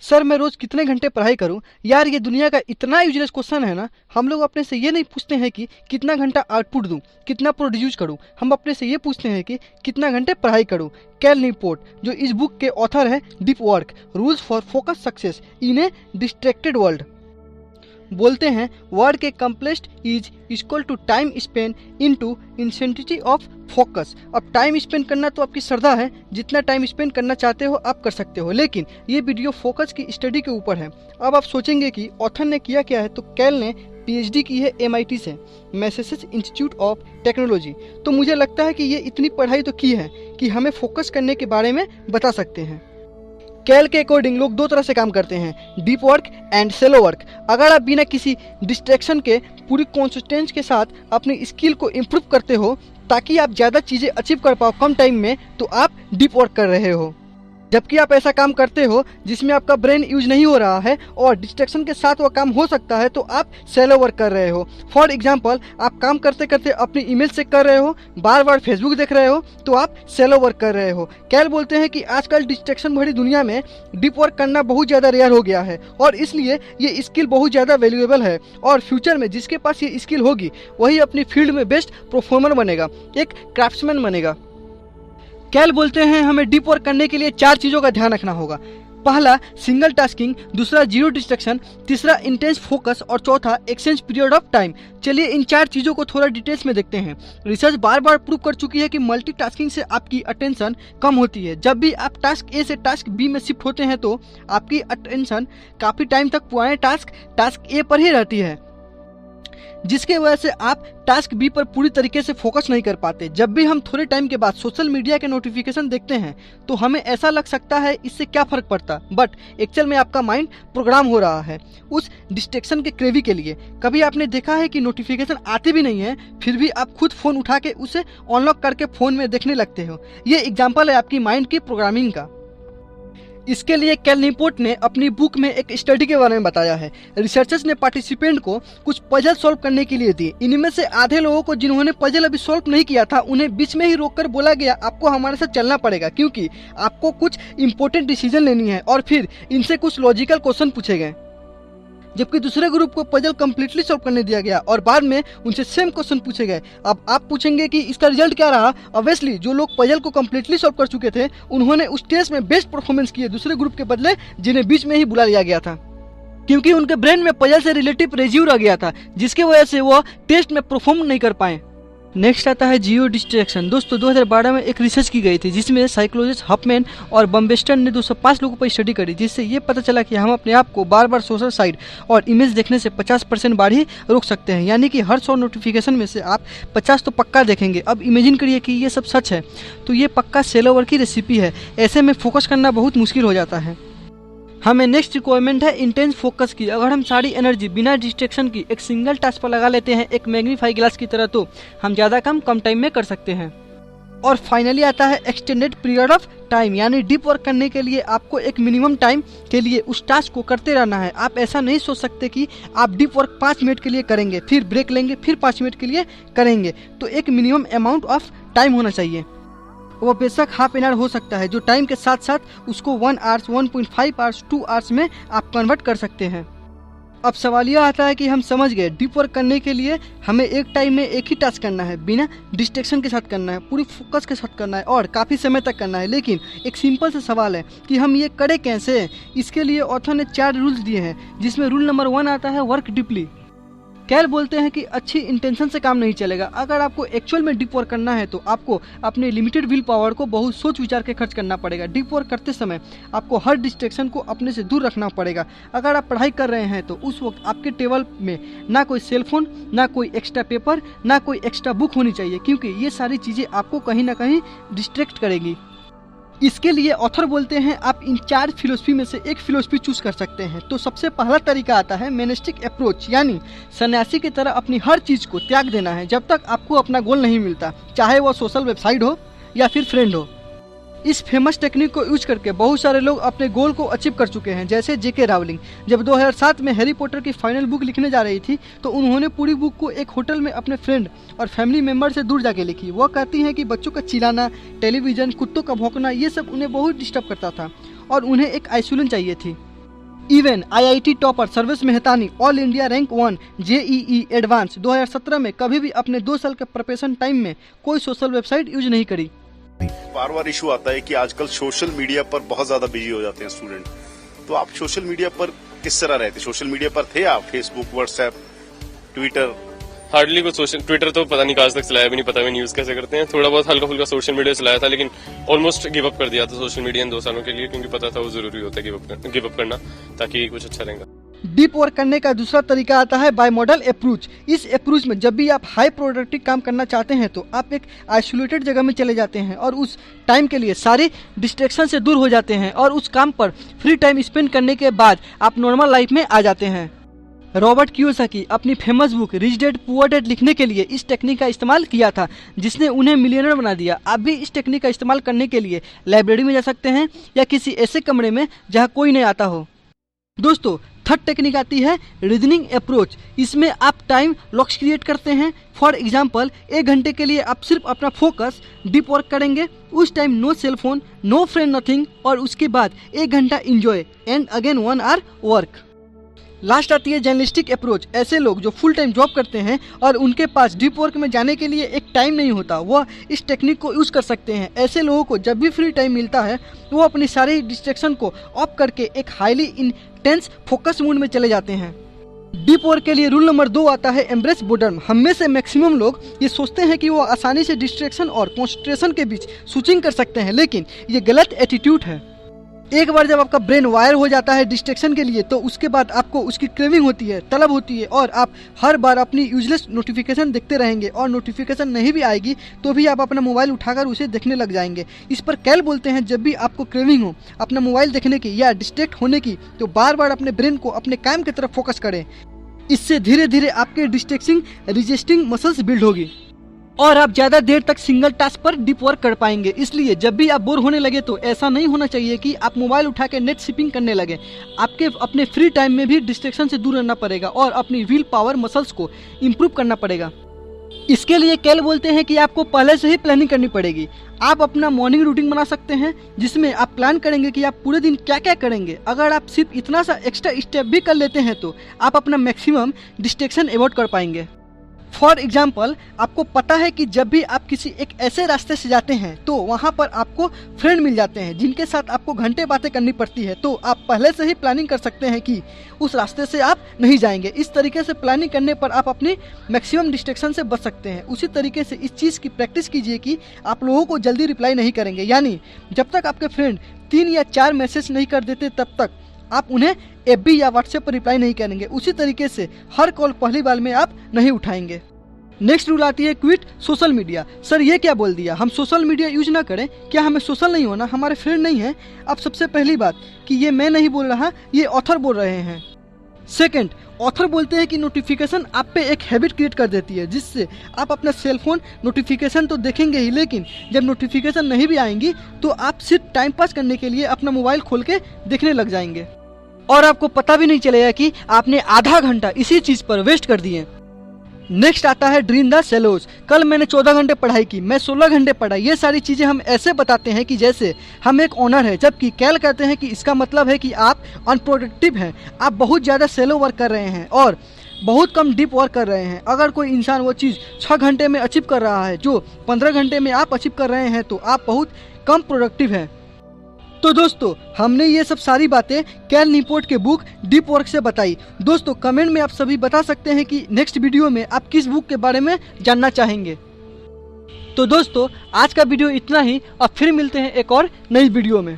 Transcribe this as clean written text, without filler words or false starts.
Sir मैं रोज कितने घंटे पढ़ाई करूं? यार ये दुनिया का इतना यूजलेस क्वेश्चन है ना। हम लोग अपने से ये नहीं पूछते हैं कि कितना घंटा आउटपुट दूं, कितना प्रोड्यूस करूं। हम अपने से ये पूछते हैं कि कितना घंटे पढ़ाई करूं। कैल न्यूपोर्ट जो इस बुक के ऑथर है, deep work rules for focus success in a distracted world, बोलते हैं work accomplished is equal to time spend into intensity of focus. अब टाइम स्पेंड करना तो आपकी श्रद्धा है, जितना टाइम स्पेंड करना चाहते हो आप कर सकते हो, लेकिन ये वीडियो फोकस की स्टडी के ऊपर है। अब आप सोचेंगे कि ऑथर ने किया क्या है, तो कैल ने पीएचडी की है MIT से, मैसेचुसेट्स इंस्टीट्यूट ऑफ टेक्नोलॉजी। तो मुझे लगता है कि ये इतनी पढ़ाई तो की है कि हमें फोकस करने के बारे में बता सकते हैं। कैल के अकॉर्डिंग लोग दो तरह से काम करते हैं, deep work and shallow work. अगर आप बिना किसी डिस्ट्रैक्शन के पूरी कॉन्सिस्टेंस के साथ अपनी स्किल को इम्प्रूव करते हो ताकि आप ज़्यादा चीज़ें अचीव कर पाओ कम टाइम में, तो आप डीप वर्क कर रहे हो। जबकि आप ऐसा काम करते हो जिसमें आपका ब्रेन यूज नहीं हो रहा है और डिस्ट्रैक्शन के साथ वो काम हो सकता है, तो आप सेलो वर्क कर रहे हो। फॉर एग्जांपल, आप काम करते करते अपनी ईमेल चेक कर रहे हो, बार बार फेसबुक देख रहे हो, तो आप सेलो वर्क कर रहे हो। कैल बोलते हैं कि आजकल डिस्ट्रैक्शन भरी दुनिया में डीप वर्क करना बहुत ज़्यादा रेयर हो गया है और इसलिए ये स्किल बहुत ज़्यादा वैल्यूएबल है। और फ्यूचर में जिसके पास ये स्किल होगी वही अपनी फील्ड में बेस्ट परफॉर्मर बनेगा, एक क्राफ्ट्समैन बनेगा। कैल बोलते हैं हमें डीप वर्क करने के लिए 4 चीज़ों का ध्यान रखना होगा। पहला सिंगल टास्किंग, दूसरा जीरो डिस्ट्रैक्शन, तीसरा इंटेंस फोकस और चौथा एक्सचेंज पीरियड ऑफ टाइम। चलिए इन 4 चीज़ों को थोड़ा डिटेल्स में देखते हैं। रिसर्च बार बार प्रूव कर चुकी है कि मल्टीटास्किंग से आपकी अटेंशन कम होती है। जब भी आप टास्क ए से टास्क बी में शिफ्ट होते हैं तो आपकी अटेंशन काफ़ी टाइम तक पुराने टास्क ए पर ही रहती है, जिसके वजह से आप टास्क बी पर पूरी तरीके से फोकस नहीं कर पाते। जब भी हम थोड़े टाइम के बाद सोशल मीडिया के नोटिफिकेशन देखते हैं तो हमें ऐसा लग सकता है इससे क्या फ़र्क पड़ता, बट एक्चुअल में आपका माइंड प्रोग्राम हो रहा है उस डिस्ट्रैक्शन के क्रेवी के लिए। कभी आपने देखा है कि नोटिफिकेशन आते भी नहीं है फिर भी आप खुद फ़ोन उठा के उसे अनलॉक करके फ़ोन में देखने लगते हो। ये एग्जाम्पल है आपकी माइंड की प्रोग्रामिंग का। इसके लिए कैल न्यूपोर्ट ने अपनी बुक में एक स्टडी के बारे में बताया है। रिसर्चर्स ने पार्टिसिपेंट को कुछ पजल सॉल्व करने के लिए दिए। इनमें से आधे लोगों को जिन्होंने पजल अभी सॉल्व नहीं किया था उन्हें बीच में ही रोककर बोला गया आपको हमारे साथ चलना पड़ेगा क्योंकि आपको कुछ इंपॉर्टेंट डिसीजन लेनी है, और फिर इनसे कुछ लॉजिकल क्वेश्चन पूछे गए। जबकि दूसरे ग्रुप को पजल कंप्लीटली सॉल्व करने दिया गया और बाद में उनसे सेम क्वेश्चन पूछे गए। अब आप पूछेंगे कि इसका रिजल्ट क्या रहा। ऑब्वियसली जो लोग पजल को कंप्लीटली सॉल्व कर चुके थे उन्होंने उस टेस्ट में बेस्ट परफॉर्मेंस किए दूसरे ग्रुप के बदले जिन्हें बीच में ही बुला लिया गया था, क्योंकि उनके ब्रेन में पजल से रिलेटिव रेज्यू रह गया था, जिसकी वजह से वो टेस्ट में परफॉर्म नहीं कर पाए। नेक्स्ट आता है जियो डिस्ट्रैक्शन। दोस्तों 2012 में एक रिसर्च की गई थी जिसमें साइकोलॉजिस्ट हफमैन और बम्बेस्टन ने 205 लोगों पर स्टडी करी, जिससे ये पता चला कि हम अपने आप को बार बार सोशल साइट और इमेज देखने से 50% बार ही रोक सकते हैं। यानी कि हर 100 नोटिफिकेशन में से आप 50 तो पक्का देखेंगे। अब इमेजिन करिए कि ये सब सच है, तो ये पक्का सेलो वर्क की रेसिपी है। ऐसे में फोकस करना बहुत मुश्किल हो जाता है। हमें नेक्स्ट रिक्वायरमेंट है इंटेंस फोकस की। अगर हम सारी एनर्जी बिना डिस्ट्रैक्शन की एक सिंगल टास्क पर लगा लेते हैं एक मैग्नीफाई ग्लास की तरह, तो हम ज़्यादा काम कम टाइम में कर सकते हैं। और फाइनली आता है एक्सटेंडेड पीरियड ऑफ टाइम, यानी डीप वर्क करने के लिए आपको एक मिनिमम टाइम के लिए उस टास्क को करते रहना है। आप ऐसा नहीं सोच सकते कि आप डीप वर्क 5 मिनट के लिए करेंगे, फिर ब्रेक लेंगे, फिर 5 मिनट के लिए करेंगे। तो एक मिनिमम अमाउंट ऑफ टाइम होना चाहिए। वो बेशक हाफ एन आवर हो सकता है, जो टाइम के साथ साथ उसको 1 आवर्स, 1.5 आवर्स, 2 आवर्स में आप कन्वर्ट कर सकते हैं। अब सवाल यह आता है कि हम समझ गए डीप वर्क करने के लिए हमें एक टाइम में एक ही टास्क करना है, बिना डिस्ट्रैक्शन के साथ करना है, पूरी फोकस के साथ करना है और काफ़ी समय तक करना है। लेकिन एक सिंपल सा सवाल है कि हम ये करें कैसे। इसके लिए ऑथर ने 4 रूल्स दिए हैं, जिसमें रूल नंबर 1 आता है वर्क डीपली। कैल बोलते हैं कि अच्छी इंटेंशन से काम नहीं चलेगा। अगर आपको एक्चुअल में डीप वर्क करना है तो आपको अपने लिमिटेड विल पावर को बहुत सोच विचार के खर्च करना पड़ेगा। डीप वर्क करते समय आपको हर डिस्ट्रैक्शन को अपने से दूर रखना पड़ेगा। अगर आप पढ़ाई कर रहे हैं तो उस वक्त आपके टेबल में ना कोई सेलफोन, ना कोई एक्स्ट्रा पेपर, ना कोई एक्स्ट्रा बुक होनी चाहिए, क्योंकि ये सारी चीज़ें आपको कहीं ना कहीं डिस्ट्रैक्ट करेगी। इसके लिए ऑथर बोलते हैं आप इन 4 फिलोसफी में से एक फिलोसफी चूज कर सकते हैं। तो सबसे पहला तरीका आता है मेनेस्टिक अप्रोच, यानी सन्यासी की तरह अपनी हर चीज़ को त्याग देना है जब तक आपको अपना गोल नहीं मिलता, चाहे वह सोशल वेबसाइट हो या फिर फ्रेंड हो। इस फेमस टेक्निक को यूज करके बहुत सारे लोग अपने गोल को अचीव कर चुके हैं, जैसे जेके रावलिंग। जब 2007 में हैरी पॉटर की फाइनल बुक लिखने जा रही थी तो उन्होंने पूरी बुक को एक होटल में अपने फ्रेंड और फैमिली मेम्बर से दूर जाके लिखी। वह कहती हैं कि बच्चों का चिल्लाना, टेलीविज़न, कुत्तों का भौंकना, ये सब उन्हें बहुत डिस्टर्ब करता था और उन्हें एक आइसोलेशन चाहिए थी। Even IIT topper Sarvesh Mehtani all India rank 1 JEE advance 2017 में कभी भी अपने 2 साल के प्रिपरेशन टाइम में कोई सोशल वेबसाइट यूज नहीं करी। बार बार इशू आता है कि आजकल सोशल मीडिया पर बहुत ज्यादा बिजी हो जाते हैं स्टूडेंट। तो आप सोशल मीडिया पर किस तरह रहते? सोशल मीडिया पर थे आप? Facebook, WhatsApp, Twitter? हार्डली कुछ सोशल, ट्विटर तो पता नहीं आज तक चलाया भी नहीं, पता भी नहीं यूज कैसे करते हैं। थोड़ा बहुत हल्का फुल्का सोशल मीडिया चलाया था, लेकिन ऑलमोस्ट गिव अप कर दिया था सोशल मीडिया इन 2 सालों के लिए, क्योंकि पता था वो जरूरी होता है गिव अप करना, ताकि कुछ अच्छा रहेगा। डीप वर्क करने का दूसरा तरीका आता है बाय मॉडल अप्रोच। इस अप्रोच में जब भी आप हाई प्रोडक्टिव काम करना चाहते हैं तो आप एक आइसोलेटेड जगह में चले जाते हैं और उस टाइम के लिए सारे डिस्ट्रैक्शन से दूर हो जाते हैं और उस काम पर फ्री टाइम स्पेंड करने के बाद आप नॉर्मल लाइफ में आ जाते हैं। रॉबर्ट कियोसाकी अपनी famous book rich dad poor dad लिखने के लिए इस टेक्निक का इस्तेमाल किया था, जिसने उन्हें मिलियनर बना दिया। आप भी इस टेक्निक का इस्तेमाल करने के लिए लाइब्रेरी में जा सकते हैं या किसी ऐसे कमरे में जहां कोई नहीं आता हो। दोस्तों, थर्ड टेक्निक आती है रीजनिंग अप्रोच। इसमें आप टाइम लॉक्स क्रिएट करते हैं। फॉर एग्जांपल 1 घंटे के लिए आप सिर्फ अपना फोकस डीप वर्क करेंगे। उस time no cellphone, no friend, nothing, और उसके बाद 1 घंटा enjoy and again 1 hour work. Last आती है जर्नलिस्टिक अप्रोच। ऐसे लोग जो फुल टाइम जॉब करते हैं और उनके पास डीप वर्क में जाने के लिए एक टाइम नहीं होता, वह इस टेक्निक को यूज कर सकते हैं। ऐसे लोगों को जब भी फ्री टाइम मिलता है वो अपनी सारी डिस्ट्रैक्शन को ऑफ करके एक हाईली इंटेंस फोकस मूड में चले जाते हैं। डीप वर्क के लिए रूल नंबर 2 आता है एम्ब्रेस बोर्डम। हम में से मैक्सिमम लोग ये सोचते हैं कि वो आसानी से डिस्ट्रैक्शन और कॉन्सेंट्रेशन के बीच स्विचिंग कर सकते हैं, लेकिन ये गलत एटीट्यूड है। एक बार जब आपका ब्रेन वायर हो जाता है डिस्ट्रैक्शन के लिए तो उसके बाद आपको उसकी क्रेविंग होती है, तलब होती है, और आप हर बार अपनी यूजलेस नोटिफिकेशन देखते रहेंगे और नोटिफिकेशन नहीं भी आएगी तो भी आप अपना मोबाइल उठाकर उसे देखने लग जाएंगे। इस पर कैल बोलते हैं जब भी आपको क्रेविंग हो अपना मोबाइल देखने की या डिस्ट्रैक्ट होने की तो बार बार अपने ब्रेन को अपने काम की तरफ फोकस करें। इससे धीरे धीरे आपके डिस्ट्रैक्टिंग रेजिस्टिंग मसल्स बिल्ड होगी और आप ज्यादा देर तक सिंगल टास्क पर डीप वर्क कर पाएंगे। इसलिए जब भी आप बोर होने लगे तो ऐसा नहीं होना चाहिए कि आप मोबाइल उठा के नेट शिपिंग करने लगे। आपके अपने फ्री टाइम में भी डिस्ट्रैक्शन से दूर रहना पड़ेगा और अपनी विल पावर मसल्स को इम्प्रूव करना पड़ेगा। इसके लिए कैल बोलते हैं कि आपको पहले से ही प्लानिंग करनी पड़ेगी। आप अपना मॉर्निंग रूटीन बना सकते हैं जिसमें आप प्लान करेंगे कि आप पूरे दिन क्या क्या करेंगे। अगर आप सिर्फ इतना सा एक्स्ट्रा स्टेप भी कर लेते हैं तो आप अपना मैक्सिमम डिस्ट्रैक्शन अवॉइड कर पाएंगे। फॉर एग्जाम्पल, आपको पता है कि जब भी आप किसी एक ऐसे रास्ते से जाते हैं तो वहाँ पर आपको फ्रेंड मिल जाते हैं जिनके साथ आपको घंटे बातें करनी पड़ती है, तो आप पहले से ही प्लानिंग कर सकते हैं कि उस रास्ते से आप नहीं जाएंगे। इस तरीके से प्लानिंग करने पर आप अपनी मैक्सिमम डिस्ट्रैक्शन से बच सकते हैं। उसी तरीके से इस चीज़ की प्रैक्टिस कीजिए कि आप लोगों को जल्दी रिप्लाई नहीं करेंगे, यानी जब तक आपके फ्रेंड 3 या 4 मैसेज नहीं कर देते तब तक आप उन्हें FB या व्हाट्सएप पर रिप्लाई नहीं करेंगे। उसी तरीके से हर कॉल पहली बार में आप नहीं उठाएंगे। नेक्स्ट रूल आती है क्विट सोशल मीडिया। सर ये क्या बोल दिया, हम सोशल मीडिया यूज ना करें? क्या हमें सोशल नहीं होना? हमारे फ्रेंड नहीं है? अब सबसे पहली बात कि ये मैं नहीं बोल रहा, ये ऑथर बोल रहे हैं। सेकंड, ऑथर बोलते हैं कि नोटिफिकेशन आप पे एक हैबिट क्रिएट कर देती है जिससे आप अपना सेलफोन नोटिफिकेशन तो देखेंगे ही, लेकिन जब नोटिफिकेशन नहीं भी आएंगी तो आप सिर्फ टाइम पास करने के लिए अपना मोबाइल खोल के देखने लग जाएंगे और आपको पता भी नहीं चलेगा कि आपने आधा घंटा इसी चीज पर वेस्ट कर दिए। नेक्स्ट आता है ड्रीम द सेलोज। कल मैंने 14 घंटे पढ़ाई की, मैं 16 घंटे पढ़ा। ये सारी चीजें हम ऐसे बताते हैं कि जैसे हम एक ओनर है, जबकि कैल कहते हैं कि इसका मतलब है कि आप अनप्रोडक्टिव हैं, आप बहुत ज़्यादा सेलो वर्क कर रहे हैं और बहुत कम डीप वर्क कर रहे हैं। अगर कोई इंसान वो चीज़ 6 घंटे में अचीव कर रहा है जो 15 घंटे में आप अचीव कर रहे हैं तो आप बहुत कम प्रोडक्टिव हैं। तो दोस्तों, हमने ये सब सारी बातें कैल न्यूपोर्ट के बुक डीप वर्क से बताई। दोस्तों, कमेंट में आप सभी बता सकते हैं कि नेक्स्ट वीडियो में आप किस बुक के बारे में जानना चाहेंगे। तो दोस्तों, आज का वीडियो इतना ही, अब फिर मिलते हैं एक और नई वीडियो में।